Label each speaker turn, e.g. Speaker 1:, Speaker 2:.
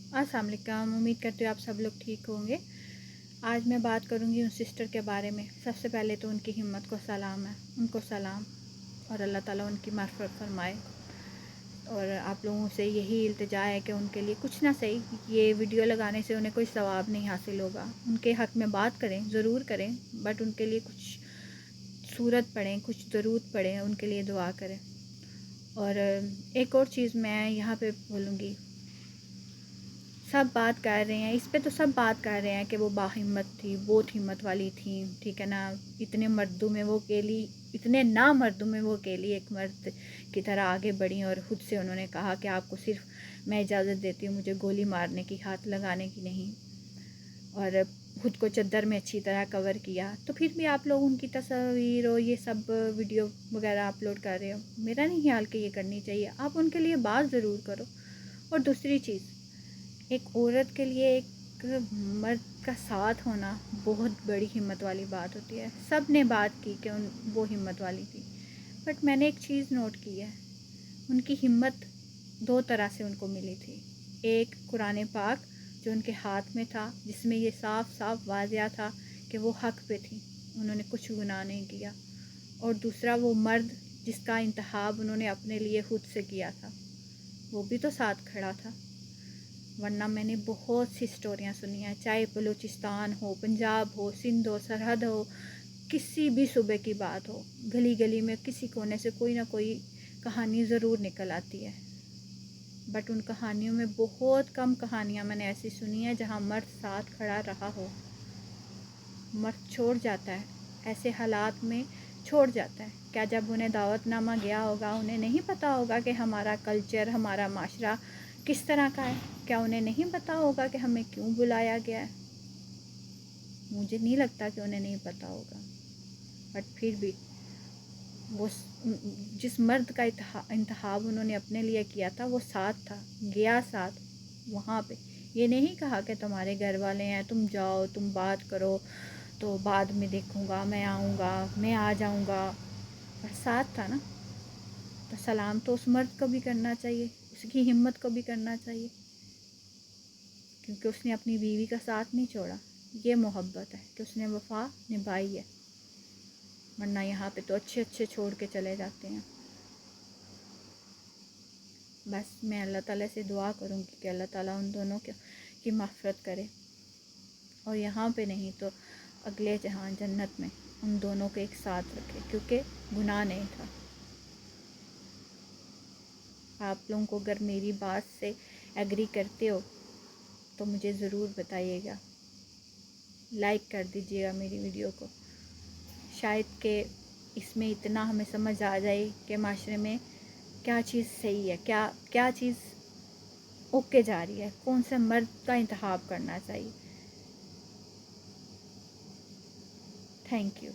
Speaker 1: अस्सलाम वालेकुम। उम्मीद करती हूँ आप सब लोग ठीक होंगे। आज मैं बात करूँगी उन सिस्टर के बारे में। सबसे पहले तो उनकी हिम्मत को सलाम है, उनको सलाम, और अल्लाह ताला उनकी मग़फ़िरत फरमाए। और आप लोगों से यही इल्तिजा है कि उनके लिए कुछ ना सही, ये वीडियो लगाने से उन्हें कोई सवाब नहीं हासिल होगा। उनके हक़ में बात करें, ज़रूर करें, बट उनके लिए कुछ सूरत पढ़ें, कुछ दरूद पढ़ें, उनके लिए दुआ करें। और एक और चीज़ मैं यहाँ पे बोलूँगी, सब बात कर रहे हैं, इस पे तो सब बात कर रहे हैं कि वो बाहिम्मत थी, बहुत हिम्मत वाली थी, ठीक है ना। इतने मर्दों में वो अकेली, इतने ना मर्दों में वो अकेली एक मर्द की तरह आगे बढ़ी और ख़ुद से उन्होंने कहा कि आपको सिर्फ मैं इजाज़त देती हूँ मुझे गोली मारने की, हाथ लगाने की नहीं। और ख़ुद को चद्दर में अच्छी तरह कवर किया। तो फिर भी आप लोग उनकी तस्वीर और ये सब वीडियो वगैरह अपलोड कर रहे हो। मेरा नहीं ख्याल कि ये करनी चाहिए। आप उनके लिए बात ज़रूर करो। और दूसरी चीज़, एक औरत के लिए एक मर्द का साथ होना बहुत बड़ी हिम्मत वाली बात होती है। सब ने बात की कि वो हिम्मत वाली थी, बट मैंने एक चीज़ नोट की है, उनकी हिम्मत दो तरह से उनको मिली थी। एक कुरान पाक जो उनके हाथ में था, जिसमें ये साफ साफ वाज़िया था कि वो हक़ पे थी, उन्होंने कुछ गुनाह नहीं किया। और दूसरा वो मर्द जिसका इंतखाब उन्होंने अपने लिए खुद से किया था, वो भी तो साथ खड़ा था। वरना मैंने बहुत सी स्टोरियाँ सुनी हैं, चाहे बलूचिस्तान हो, पंजाब हो, सिंध हो, सरहद हो, किसी भी सूबे की बात हो, गली गली में किसी कोने से कोई ना कोई कहानी ज़रूर निकल आती है। बट उन कहानियों में बहुत कम कहानियाँ मैंने ऐसी सुनी है जहाँ मर्द साथ खड़ा रहा हो। मर्द छोड़ जाता है, ऐसे हालात में छोड़ जाता है। क्या जब उन्हें दावतनामा गया होगा, उन्हें नहीं पता होगा कि हमारा कल्चर, हमारा माशरा किस तरह का है? क्या उन्हें नहीं पता होगा कि हमें क्यों बुलाया गया है? मुझे नहीं लगता कि उन्हें नहीं पता होगा। बट फिर भी वो जिस मर्द का इंतखाब उन्होंने अपने लिए किया था, वो साथ था, गया साथ वहाँ पे। ये नहीं कहा कि तुम्हारे घर वाले हैं, तुम जाओ, तुम बात करो, तो बाद में देखूँगा, मैं आऊँगा, मैं आ जाऊँगा। पर साथ था ना, तो सलाम तो उस मर्द को भी करना चाहिए, उसकी हिम्मत को भी करना चाहिए, क्योंकि उसने अपनी बीवी का साथ नहीं छोड़ा। ये मोहब्बत है कि उसने वफ़ा निभाई है। वरना यहाँ पे तो अच्छे अच्छे छोड़ के चले जाते हैं। बस मैं अल्लाह ताला से दुआ करूँगी कि अल्लाह ताला उन दोनों की मग़फ़िरत करे, और यहाँ पे नहीं तो अगले जहाँ जन्नत में उन दोनों को एक साथ रखे, क्योंकि गुनाह नहीं था। आप लोगों को अगर मेरी बात से एग्री करते हो तो मुझे ज़रूर बताइएगा, लाइक कर दीजिएगा मेरी वीडियो को। शायद कि इसमें इतना हमें समझ आ जाए कि माशरे में क्या चीज़ सही है, क्या क्या चीज़ ओके जा रही है, कौन से मर्द का इंतखाब करना चाहिए। Thank you.